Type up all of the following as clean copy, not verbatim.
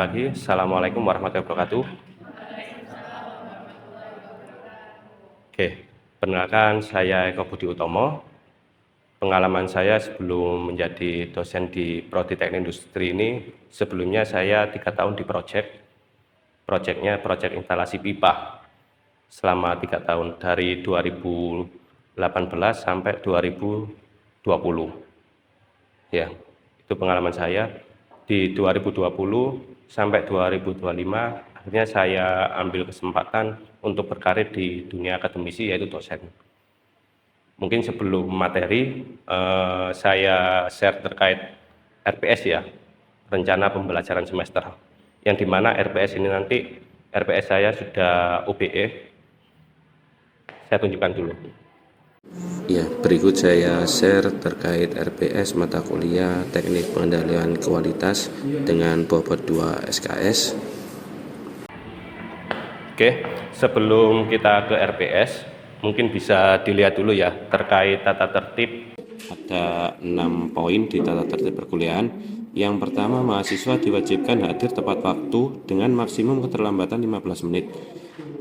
pagi. Assalamualaikum warahmatullahi wabarakatuh. Oke, perkenalkan saya Eko Budi Utomo. Pengalaman saya sebelum menjadi dosen di Prodi Teknik Industri ini, sebelumnya saya 3 tahun di proyeknya proyek instalasi pipa selama 3 tahun dari 2018 sampai 2020. Ya, itu pengalaman saya. Di 2020 sampai 2025, akhirnya saya ambil kesempatan untuk berkarir di dunia akademisi, yaitu dosen. Mungkin sebelum materi, saya share terkait RPS ya, rencana pembelajaran semester. Yang dimana RPS ini nanti, RPS saya sudah UBE. Saya tunjukkan dulu. Ya, berikut saya share terkait RPS mata kuliah Teknik Pengendalian Kualitas dengan bobot 2 SKS. Oke, sebelum kita ke RPS, mungkin bisa dilihat dulu ya terkait tata tertib. Ada 6 poin di tata tertib perkuliahan. Yang pertama, mahasiswa diwajibkan hadir tepat waktu dengan maksimum keterlambatan 15 menit.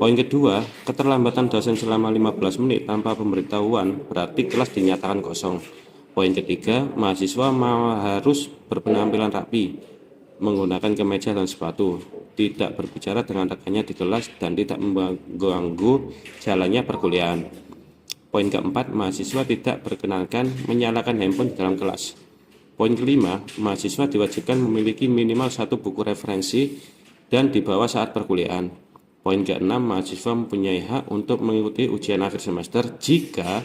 Poin kedua, keterlambatan dosen selama 15 menit tanpa pemberitahuan berarti kelas dinyatakan kosong. Poin ketiga, mahasiswa harus berpenampilan rapi, menggunakan kemeja dan sepatu, tidak berbicara dengan rekannya di kelas, dan tidak mengganggu jalannya perkuliahan. Poin keempat, mahasiswa tidak berkenankan menyalakan handphone di dalam kelas. Poin kelima, mahasiswa diwajibkan memiliki minimal 1 buku referensi dan dibawa saat perkuliahan. Poin keenam, mahasiswa mempunyai hak untuk mengikuti ujian akhir semester jika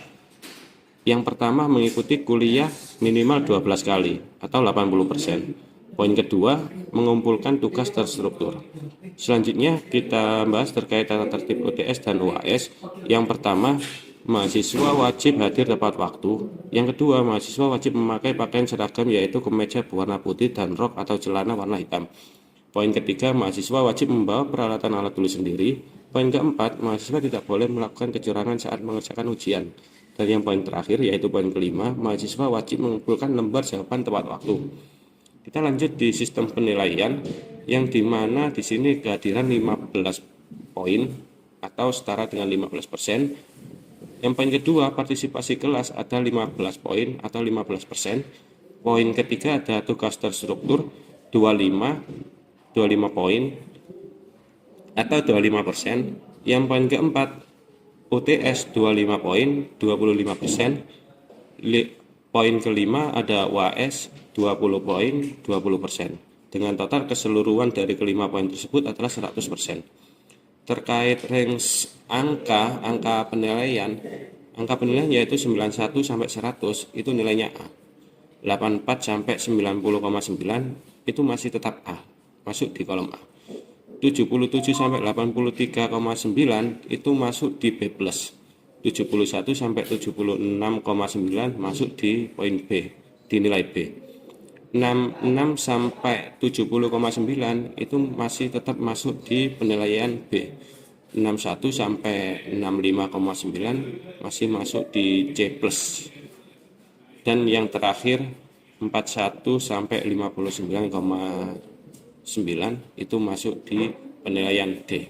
yang pertama mengikuti kuliah minimal 12 kali atau 80%. Poin kedua, mengumpulkan tugas terstruktur. Selanjutnya kita bahas terkait tata tertib UTS dan UAS. Yang pertama, mahasiswa wajib hadir tepat waktu. Yang kedua, mahasiswa wajib memakai pakaian seragam yaitu kemeja berwarna putih dan rok atau celana warna hitam. Poin ketiga, mahasiswa wajib membawa peralatan alat tulis sendiri. Poin keempat, mahasiswa tidak boleh melakukan kecurangan saat mengerjakan ujian. Dan yang poin terakhir, yaitu poin kelima, mahasiswa wajib mengumpulkan lembar jawaban tepat waktu. Kita lanjut di sistem penilaian, yang dimana di sini kehadiran 15 poin atau setara dengan 15%. Yang poin kedua, partisipasi kelas ada 15 poin atau 15%. Poin ketiga ada tugas terstruktur 25 poin atau 25%. Yang poin keempat, UTS 25 poin, 25%. Poin kelima ada UAS 20 poin, 20%. Dengan total keseluruhan dari kelima poin tersebut adalah 100%. Terkait range angka penilaian yaitu 91 sampai 100 itu nilainya A. 84 sampai 90,9 itu masih tetap A, masuk di kolom A. 77 sampai 83,9 itu masuk di B+. 71 sampai 76,9 masuk di poin B, di nilai B. 66 sampai 70,9 itu masih tetap masuk di penilaian B. 61 sampai 65,9 masih masuk di C+. Dan yang terakhir 41 sampai 59,9 itu masuk di penilaian D.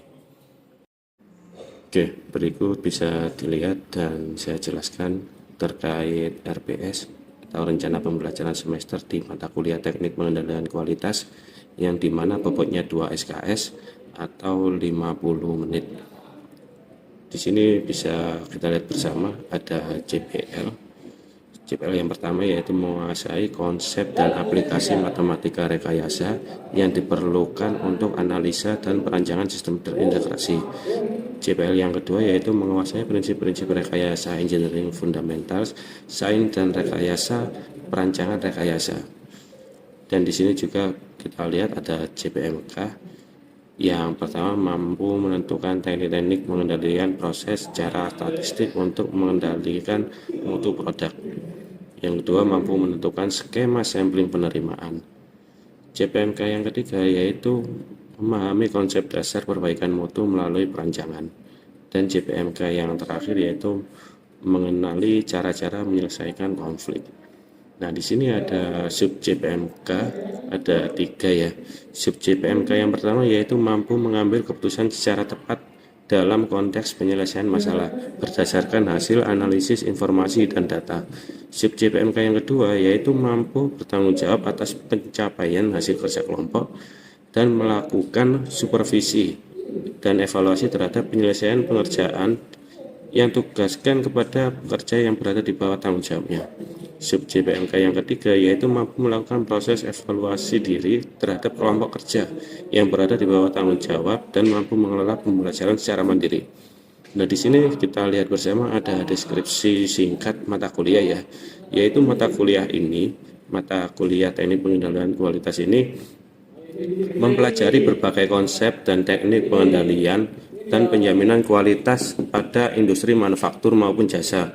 Oke, berikut bisa dilihat dan saya jelaskan terkait RPS atau rencana pembelajaran semester di mata kuliah Teknik Pengendalian Kualitas, yang dimana bobotnya 2 SKS atau 50 menit. Di sini bisa kita lihat bersama ada JPL yang pertama yaitu menguasai konsep dan aplikasi matematika rekayasa yang diperlukan untuk analisa dan perancangan sistem terintegrasi. JPL yang kedua yaitu menguasai prinsip-prinsip rekayasa engineering fundamentals, sains dan rekayasa perancangan rekayasa. Dan di sini juga kita lihat ada JPMK yang pertama mampu menentukan teknik-teknik mengendalikan proses secara statistik untuk mengendalikan mutu produk. Yang kedua mampu menentukan skema sampling penerimaan. JPMK yang ketiga yaitu memahami konsep dasar perbaikan mutu melalui perancangan. Dan JPMK yang terakhir yaitu mengenali cara-cara menyelesaikan konflik. Nah, di sini ada sub JPMK, ada 3 ya. Sub JPMK yang pertama yaitu mampu mengambil keputusan secara tepat dalam konteks penyelesaian masalah berdasarkan hasil analisis informasi dan data. Sub JPMK yang kedua yaitu mampu bertanggung jawab atas pencapaian hasil kerja kelompok dan melakukan supervisi dan evaluasi terhadap penyelesaian pengerjaan yang tugaskan kepada pekerja yang berada di bawah tanggung jawabnya. Sub JPMK yang ketiga yaitu mampu melakukan proses evaluasi diri terhadap kelompok kerja yang berada di bawah tanggung jawab dan mampu mengelola pembelajaran secara mandiri. Nah, di sini kita lihat bersama ada deskripsi singkat mata kuliah ya, yaitu mata kuliah teknik pengendalian kualitas ini mempelajari berbagai konsep dan teknik pengendalian dan penjaminan kualitas pada industri manufaktur maupun jasa,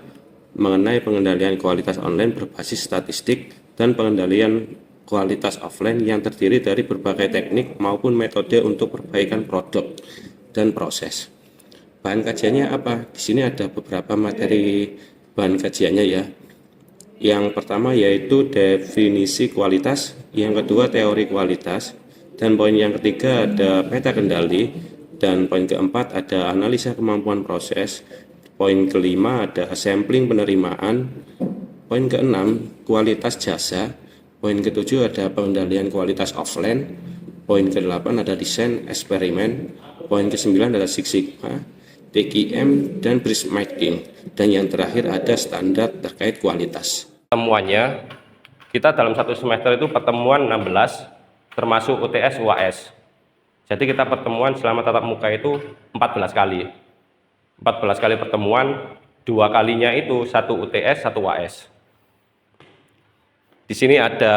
mengenai pengendalian kualitas online berbasis statistik dan pengendalian kualitas offline yang terdiri dari berbagai teknik maupun metode untuk perbaikan produk dan proses. Bahan kajiannya apa? Di sini ada beberapa materi bahan kajiannya ya. Yang pertama yaitu definisi kualitas, yang kedua teori kualitas, dan poin yang ketiga ada peta kendali, dan poin keempat ada analisa kemampuan proses, poin kelima ada sampling penerimaan, poin keenam kualitas jasa, poin ketujuh ada pengendalian kualitas offline, poin kedelapan ada desain eksperimen, poin kesembilan ada Six Sigma, TQM, dan brief making, dan yang terakhir ada standar terkait kualitas. Pertemuannya, kita dalam satu semester itu pertemuan 16, termasuk UTS UAS. Jadi kita pertemuan selama tatap muka itu 14 kali. 14 kali pertemuan, 2 kalinya itu 1 UTS, 1 UAS. Di sini ada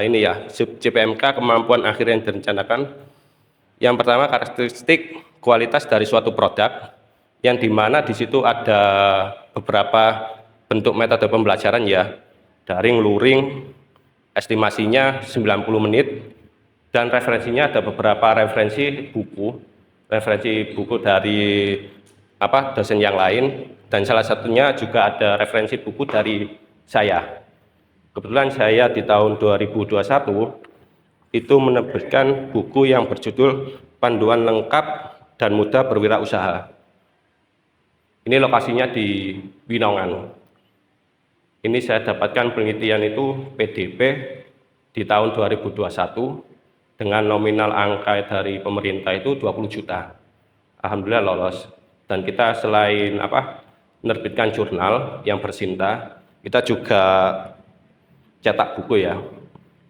ini ya, sub JPMK kemampuan akhir yang direncanakan. Yang pertama karakteristik kualitas dari suatu produk, yang dimana di situ ada beberapa bentuk metode pembelajaran ya, daring, luring, estimasinya 90 menit, dan referensinya ada beberapa referensi buku dari dosen yang lain, dan salah satunya juga ada referensi buku dari saya. Kebetulan saya di tahun 2021 itu menerbitkan buku yang berjudul Panduan Lengkap dan Mudah Berwirausaha. Ini lokasinya di Winongan. Ini saya dapatkan penelitian itu PDP di tahun 2021 dengan nominal angka dari pemerintah itu 20 juta. Alhamdulillah lolos. Dan kita selain menerbitkan jurnal yang bersinta, kita juga cetak buku ya,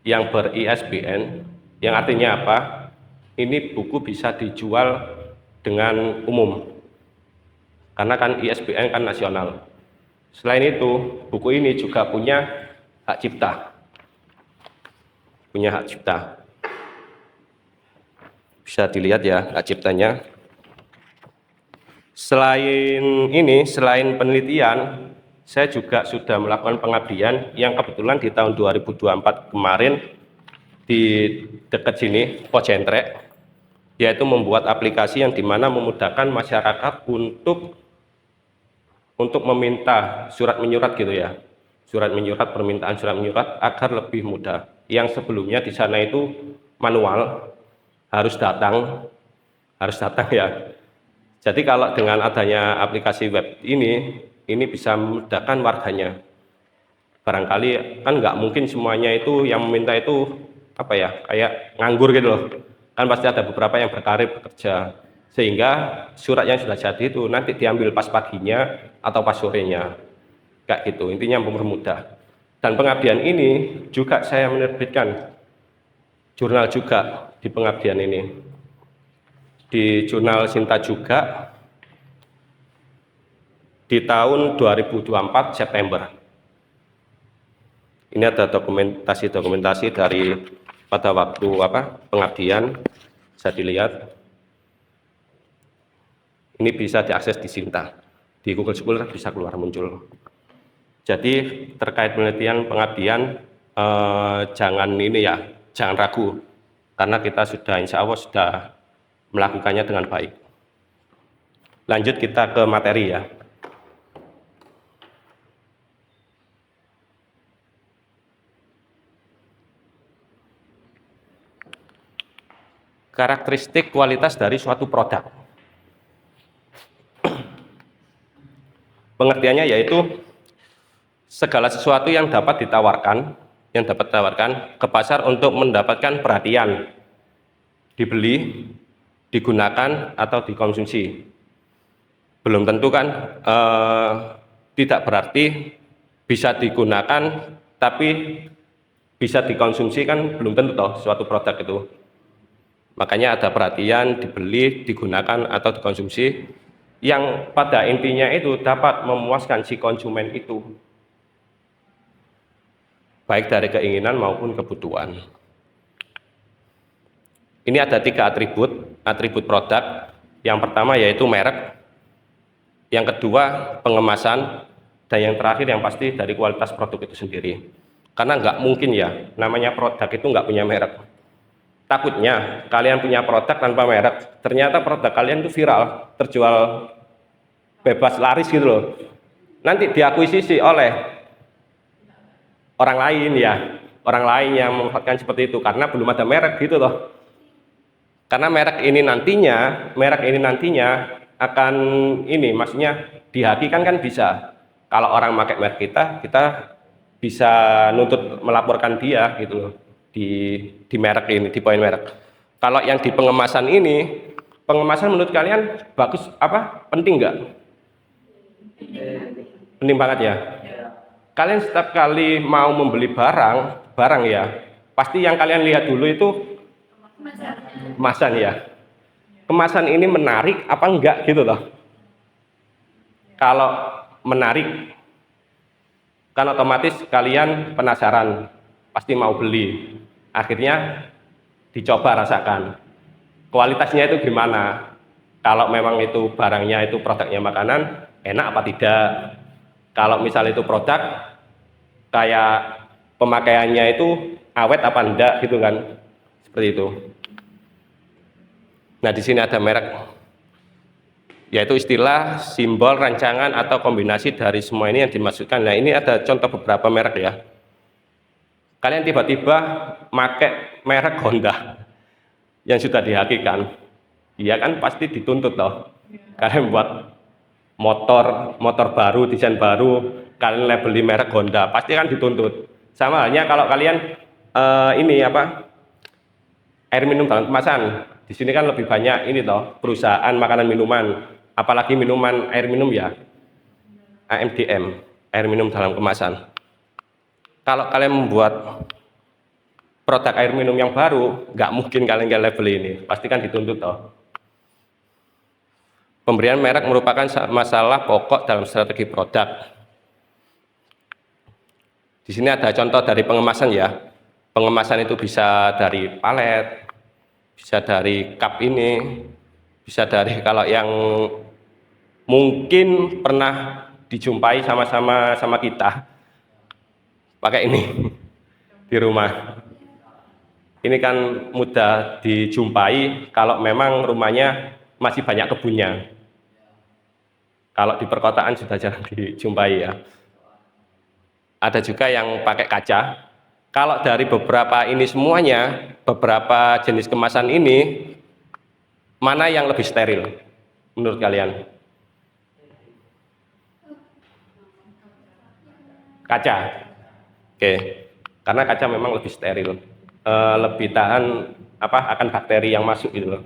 yang ber-ISBN, yang artinya apa? Ini buku bisa dijual dengan umum, karena kan ISBN kan nasional. Selain itu, buku ini juga punya hak cipta. Bisa dilihat ya hak ciptanya. Selain penelitian, saya juga sudah melakukan pengabdian yang kebetulan di tahun 2024 kemarin di dekat sini, Pocentrek, yaitu membuat aplikasi yang dimana memudahkan masyarakat untuk meminta surat menyurat gitu ya, permintaan surat menyurat agar lebih mudah. Yang sebelumnya di sana itu manual, harus datang ya. Jadi kalau dengan adanya aplikasi web ini bisa memudahkan warganya. Barangkali kan nggak mungkin semuanya itu yang meminta itu kayak nganggur gitu loh. Kan pasti ada beberapa yang berkarir bekerja. Sehingga surat yang sudah jadi itu nanti diambil pas paginya atau pas sorenya, kayak gitu. Intinya mempermudah. Dan pengabdian ini juga saya menerbitkan jurnal juga di pengabdian ini, di jurnal Sinta juga di tahun 2024 September. Ini ada dokumentasi dari pada waktu pengabdian, bisa dilihat. Ini bisa diakses di Sinta, di Google Scholar bisa keluar muncul. Jadi terkait penelitian pengabdian jangan ragu, karena kita sudah insya Allah sudah melakukannya dengan baik. Lanjut kita ke materi ya. karakteristik kualitas dari suatu produk. Pengertiannya yaitu segala sesuatu yang dapat ditawarkan ke pasar untuk mendapatkan perhatian, dibeli, digunakan atau dikonsumsi. Belum tentu kan, tidak berarti bisa digunakan tapi bisa dikonsumsi kan belum tentu toh suatu produk itu. Makanya ada perhatian, dibeli, digunakan atau dikonsumsi yang pada intinya itu dapat memuaskan si konsumen itu, baik dari keinginan maupun kebutuhan. Ini ada 3 atribut produk. Yang pertama yaitu merek, yang kedua pengemasan, dan yang terakhir yang pasti dari kualitas produk itu sendiri. Karena nggak mungkin ya, namanya produk itu nggak punya merek. Takutnya kalian punya produk tanpa merek, ternyata produk kalian itu viral, terjual bebas laris gitu loh. Nanti diakuisisi oleh orang lain ya, orang lain yang memanfaatkan seperti itu karena belum ada merek gitu loh. Karena merek ini nantinya akan maksudnya dihakikan kan bisa. Kalau orang pakai merek kita bisa nuntut melaporkan dia gitu loh di merek ini, di poin merek. Kalau yang di pengemasan menurut kalian bagus apa? Penting nggak? Penting banget ya. Kalian setiap kali mau membeli barang ya, pasti yang kalian lihat dulu itu kemasan ya. Kemasan ini menarik apa enggak gitu loh. Kalau menarik kan otomatis kalian penasaran, pasti mau beli. Akhirnya dicoba rasakan kualitasnya itu gimana. Kalau memang itu barangnya itu produknya makanan, enak apa tidak. Kalau misal itu produk kayak pemakaiannya itu awet apa enggak gitu kan, seperti itu. Nah di sini ada merek, yaitu istilah, simbol, rancangan atau kombinasi dari semua ini yang dimaksudkan. Nah ini ada contoh beberapa merek ya. Kalian tiba-tiba pakai merek Honda yang sudah dihakikan, iya kan pasti dituntut loh. Kalian buat motor baru, desain baru, kalian labeli merek Honda, pasti kan dituntut. Sama halnya kalau kalian air minum dalam kemasan. Di sini kan lebih banyak ini toh, perusahaan makanan minuman, apalagi minuman air minum ya, AMDM, air minum dalam kemasan. Kalau kalian membuat produk air minum yang baru, nggak mungkin kalian nggak label ini, pasti kan dituntut toh. Pemberian merek merupakan masalah pokok dalam strategi produk. Di sini ada contoh dari pengemasan ya. Pengemasan itu bisa dari palet, bisa dari cup ini, bisa dari kalau yang mungkin pernah dijumpai sama kita pakai ini di rumah. Ini kan mudah dijumpai kalau memang rumahnya masih banyak kebunnya. Kalau di perkotaan sudah jarang dijumpai ya. Ada juga yang pakai kaca. Kalau dari beberapa ini semuanya, beberapa jenis kemasan ini, mana yang lebih steril menurut kalian? Kaca. Oke. Karena kaca memang lebih steril. Lebih tahan akan bakteri yang masuk gitu loh.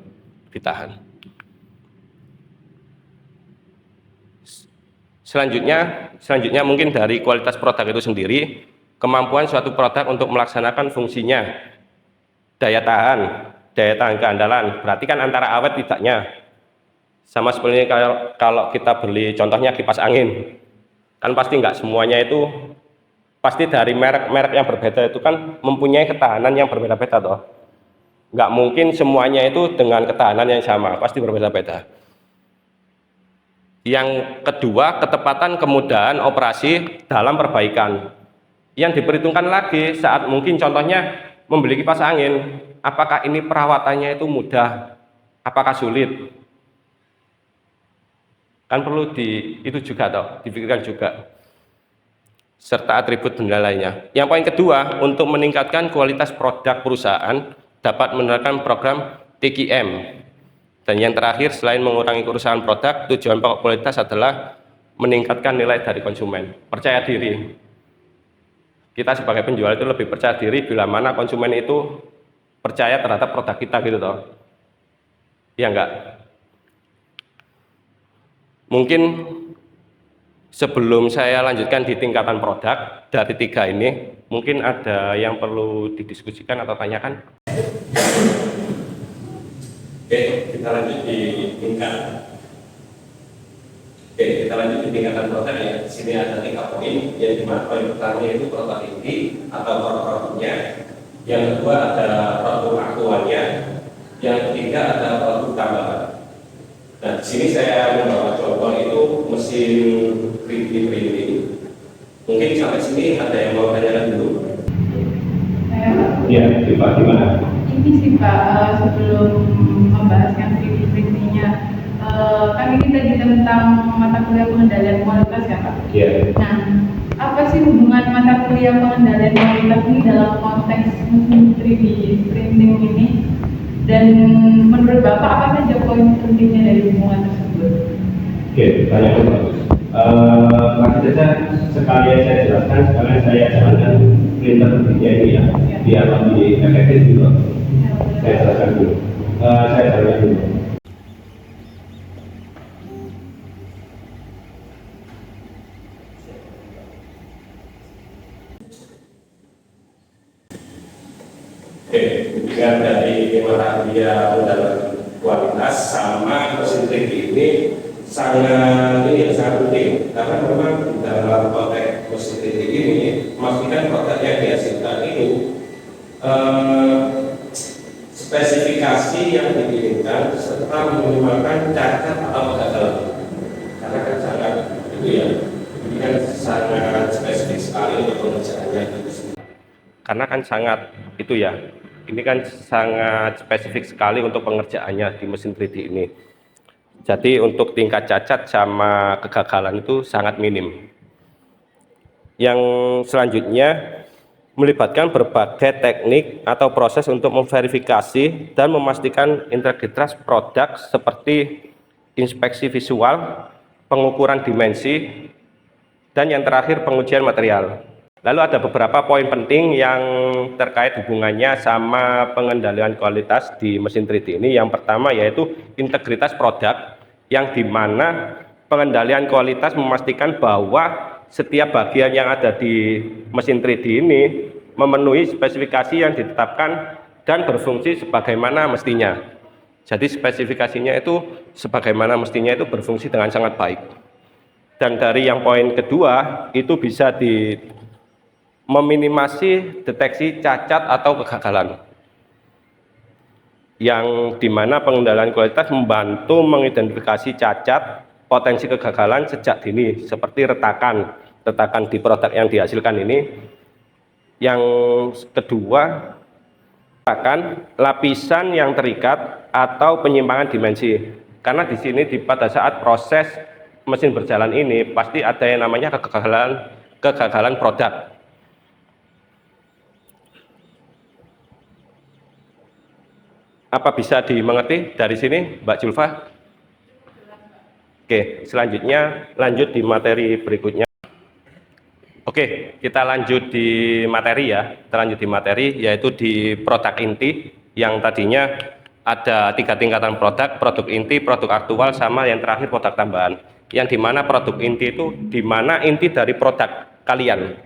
Lebih tahan. Selanjutnya mungkin dari kualitas produk itu sendiri, kemampuan suatu produk untuk melaksanakan fungsinya, daya tahan keandalan, berarti kan antara awet tidaknya. Sama seperti kalau kita beli contohnya kipas angin, kan pasti nggak semuanya itu, pasti dari merek-merek yang berbeda itu kan mempunyai ketahanan yang berbeda-beda toh. Nggak mungkin semuanya itu dengan ketahanan yang sama, pasti berbeda-beda. Yang kedua, ketepatan kemudahan operasi dalam perbaikan. Yang diperhitungkan lagi saat mungkin contohnya membeli kipas angin, apakah ini perawatannya itu mudah, apakah sulit? Kan perlu itu juga toh, dipikirkan juga. Serta atribut benda lainnya. Yang poin kedua, untuk meningkatkan kualitas produk perusahaan dapat menerapkan program TQM. Dan yang terakhir, selain mengurangi kerusakan produk, tujuan pokok kualitas adalah meningkatkan nilai dari konsumen. Percaya diri. Kita sebagai penjual itu lebih percaya diri bila mana konsumen itu percaya terhadap produk kita gitu toh. Ya enggak? Mungkin sebelum saya lanjutkan di tingkatan produk dari 3 ini, mungkin ada yang perlu didiskusikan atau tanyakan. Oke, kita lanjut di tingkatan produk ya. Di sini ada 3 poin, yang dimana poin pertama itu produk inti atau produknya, yang kedua ada produk aktualnya, yang ketiga ada produk tambahan. Nah, di sini saya membawa contoh itu mesin 3D printing. Mungkin sampai sini ada yang mau tanyakan dulu? Iya, Pak, gimana? Ini sih Pak, sebelum membahas yang 3D printingnya, kan ini tadi tentang mata kuliah pengendalian kualitas ya Pak? Iya. Nah, apa sih hubungan mata kuliah pengendalian kualitas ini dalam konteks 3D printing ini? Dan menurut Bapak apa saja poin pentingnya dari hubungan tersebut? Oke, pertanyaan bagus. Langsung saja sekalian saya jelaskan, sekalian saya jalankan printer kerja ini ya, biar lebih efektif juga. Saya jelaskan dulu. Saya jalankan dulu. Oke, kemudian dari mata kuliah pengendalian kualitas sama mesin 3D ini sangat penting karena memang dalam konteks mesin 3D ini memastikan produk yang dihasilkan itu spesifikasi yang diinginkan serta meminimalkan cacat atau kegagalan. Karena kan sangat itu ya, ini kan sangat spesifik sekali untuk pengerjaannya itu. Karena kan sangat itu ya, ini kan sangat spesifik sekali untuk pengerjaannya di mesin 3D ini. Jadi untuk tingkat cacat sama kegagalan itu sangat minim. Yang selanjutnya melibatkan berbagai teknik atau proses untuk memverifikasi dan memastikan integritas produk seperti inspeksi visual, pengukuran dimensi, dan yang terakhir pengujian material. Lalu ada beberapa poin penting yang terkait hubungannya sama pengendalian kualitas di mesin 3D ini. Yang pertama yaitu integritas produk, yang dimana pengendalian kualitas memastikan bahwa setiap bagian yang ada di mesin 3D ini memenuhi spesifikasi yang ditetapkan dan berfungsi sebagaimana mestinya. Jadi spesifikasinya itu sebagaimana mestinya itu berfungsi dengan sangat baik. Dan dari yang poin kedua itu bisa meminimasi deteksi cacat atau kegagalan, yang dimana pengendalian kualitas membantu mengidentifikasi cacat, potensi kegagalan sejak dini seperti retakan di produk yang dihasilkan ini. Yang kedua, lapisan yang terikat atau penyimpangan dimensi, karena di sini pada saat proses mesin berjalan ini pasti ada yang namanya kegagalan produk. Apa bisa dimengerti dari sini, Mbak Julfa? Oke, selanjutnya lanjut di materi berikutnya. Oke, kita lanjut di materi ya. Kita lanjut di materi yaitu di produk inti, yang tadinya ada 3 tingkatan produk inti, produk aktual, sama yang terakhir produk tambahan. Yang dimana produk inti itu dimana inti dari produk kalian,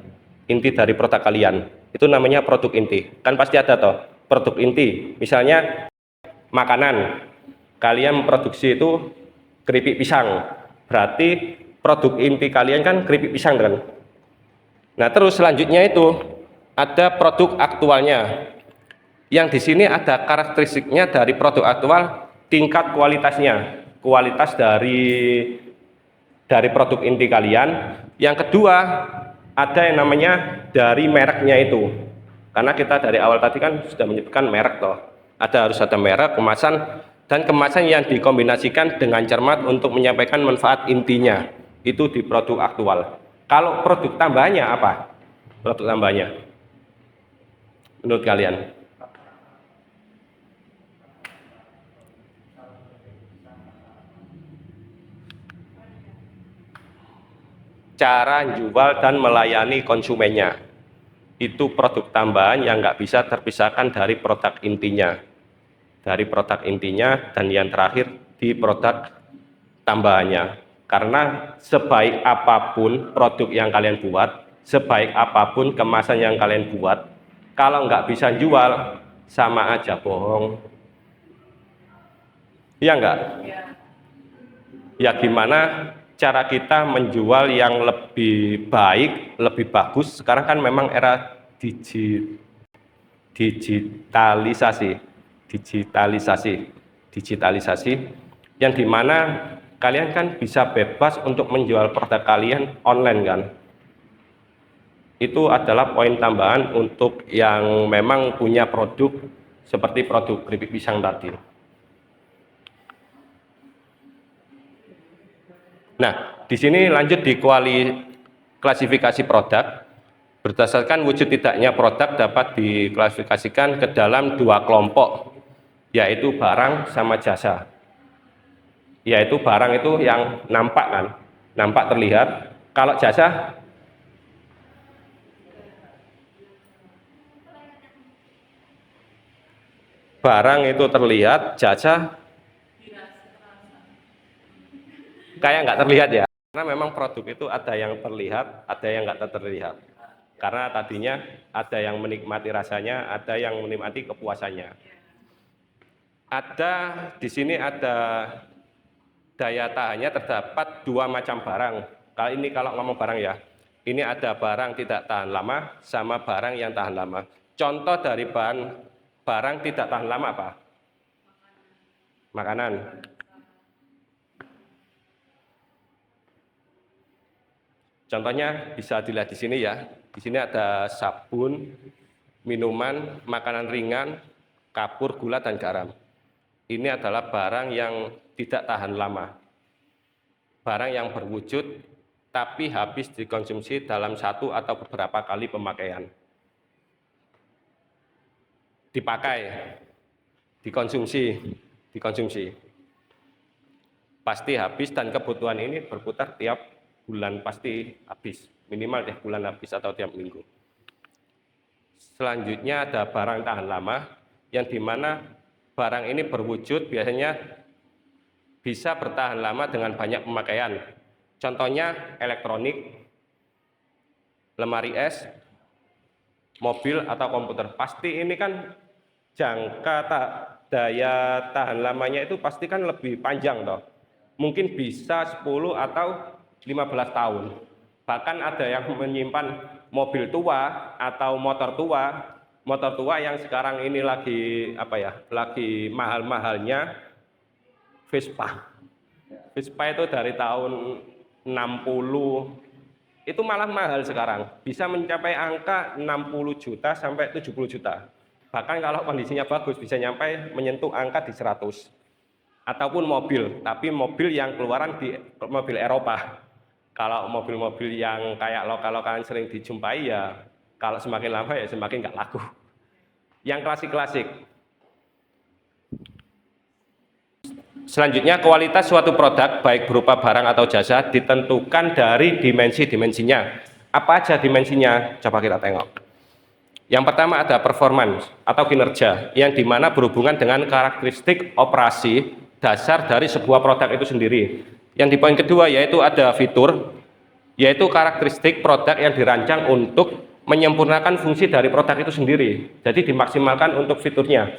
itu namanya produk inti. Kan pasti ada toh produk inti, misalnya makanan, kalian memproduksi itu keripik pisang, berarti produk inti kalian kan keripik pisang kan. Nah terus selanjutnya itu ada produk aktualnya, yang di sini ada karakteristiknya dari produk aktual, tingkat kualitasnya, kualitas dari produk inti kalian. Yang kedua ada yang namanya dari mereknya itu, karena kita dari awal tadi kan sudah menyebutkan merek toh. Harus ada merek, kemasan, dan kemasan yang dikombinasikan dengan cermat untuk menyampaikan manfaat intinya itu di produk aktual. Kalau produk tambahnya apa? Produk tambahnya menurut kalian? cara jual dan melayani konsumennya. Itu produk tambahan yang nggak bisa terpisahkan dari produk intinya. Dari produk intinya dan yang terakhir di produk tambahannya. Karena sebaik apapun produk yang kalian buat, sebaik apapun kemasan yang kalian buat, kalau nggak bisa jual, sama aja bohong. Iya nggak? Ya gimana cara kita menjual yang lebih baik, lebih bagus? Sekarang kan memang era digitalisasi, yang dimana kalian kan bisa bebas untuk menjual produk kalian online kan. Itu adalah poin tambahan untuk yang memang punya produk seperti produk keripik pisang tadi. Nah, di sini lanjut di klasifikasi produk. Berdasarkan wujud tidaknya produk dapat diklasifikasikan ke dalam dua kelompok, yaitu barang sama jasa. Yaitu barang itu yang nampak kan, nampak terlihat. Kalau jasa, barang itu terlihat, jasa kayak nggak terlihat ya. Karena memang produk itu ada yang terlihat, ada yang nggak terlihat. Karena tadinya ada yang menikmati rasanya, ada yang menikmati kepuasannya. Ada di sini ada daya tahannya terdapat dua macam barang. Kali ini kalau ngomong barang ya, ini ada barang tidak tahan lama sama barang yang tahan lama. Contoh dari barang tidak tahan lama apa? Makanan. Contohnya bisa dilihat di sini ya. Di sini ada sabun, minuman, makanan ringan, kapur, gula, dan garam. Ini adalah barang yang tidak tahan lama. Barang yang berwujud tapi habis dikonsumsi dalam satu atau beberapa kali pemakaian. Dipakai, dikonsumsi. Pasti habis dan kebutuhan ini berputar tiap bulan pasti habis, minimal tiap bulan habis atau tiap minggu. Selanjutnya ada barang tahan lama, yang dimana barang ini berwujud biasanya bisa bertahan lama dengan banyak pemakaian. Contohnya elektronik, lemari es, mobil atau komputer. Pasti ini kan daya tahan lamanya itu pasti kan lebih panjang toh. Mungkin bisa 10 atau 15 tahun. Bahkan ada yang menyimpan mobil tua atau motor tua yang sekarang ini lagi lagi mahal-mahalnya Vespa. Vespa itu dari tahun 60 itu malah mahal sekarang. Bisa mencapai angka 60 juta sampai 70 juta. Bahkan kalau kondisinya bagus bisa nyampe menyentuh angka di 100. Ataupun mobil, tapi mobil yang keluaran di mobil Eropa. Kalau mobil-mobil yang kayak lokal-lokalan sering dijumpai ya, kalau semakin lama ya semakin nggak laku. Yang klasik-klasik. Selanjutnya, kualitas suatu produk, baik berupa barang atau jasa, ditentukan dari dimensi-dimensinya. Apa aja dimensinya? Coba kita tengok. Yang pertama ada performance atau kinerja, yang dimana berhubungan dengan karakteristik operasi dasar dari sebuah produk itu sendiri. Yang di poin kedua yaitu ada fitur, yaitu karakteristik produk yang dirancang untuk menyempurnakan fungsi dari produk itu sendiri. Jadi dimaksimalkan untuk fiturnya.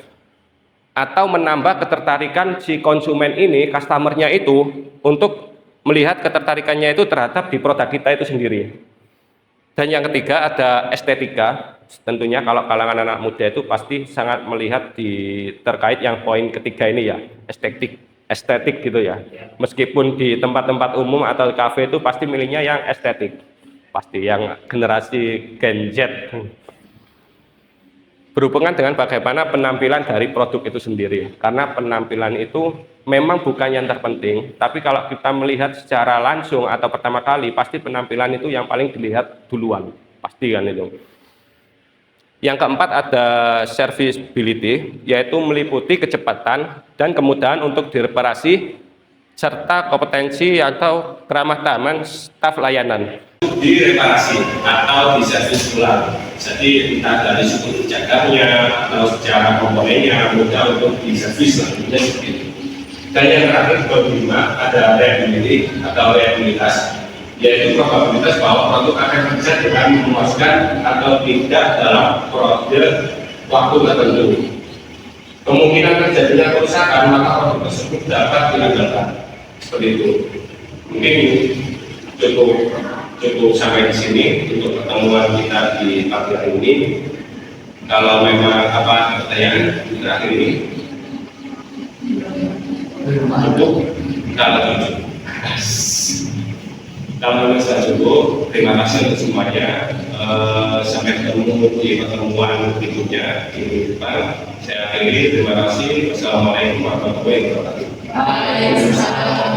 Atau menambah ketertarikan si konsumen ini, customernya itu, untuk melihat ketertarikannya itu terhadap di produk kita itu sendiri. Dan yang ketiga ada estetika. Tentunya kalau kalangan anak muda itu pasti sangat melihat terkait yang poin ketiga ini ya, estetik gitu ya. Meskipun di tempat-tempat umum atau kafe itu pasti milihnya yang estetik, pasti yang generasi Gen Z. Berhubungan dengan bagaimana penampilan dari produk itu sendiri, karena penampilan itu memang bukan yang terpenting, tapi kalau kita melihat secara langsung atau pertama kali pasti penampilan itu yang paling dilihat duluan, pasti kan itu. Yang keempat ada serviceability, yaitu meliputi kecepatan dan kemudahan untuk direparasi serta kompetensi atau keramah tamahan staf layanan. Direparasi atau diservis ulang. Jadi entah dari suku jagarnya atau secara komponennya mudah untuk diservis selanjutnya seperti itu. Dan yang terakhir kelima ada reliability atau reliabilitas, yaitu probabilitas bahwa produk akan kerja dengan memuaskan atau tidak dalam periode waktu tertentu. Kemungkinan terjadinya kerusakan maka produk tersebut dapat diandalkan. Seperti itu. Mungkin cukup sampai di sini untuk pertemuan kita di pagi hari ini. Kalau memang apa pertanyaan terakhir ini cukup, kalau cukup. Kalau memang sudah cukup, terima kasih untuk semuanya. Sampai ketemu di pertemuan berikutnya di depan. Saya akhiri, terima kasih. Wassalamualaikum warahmatullahi wabarakatuh. Waalaikumsalam.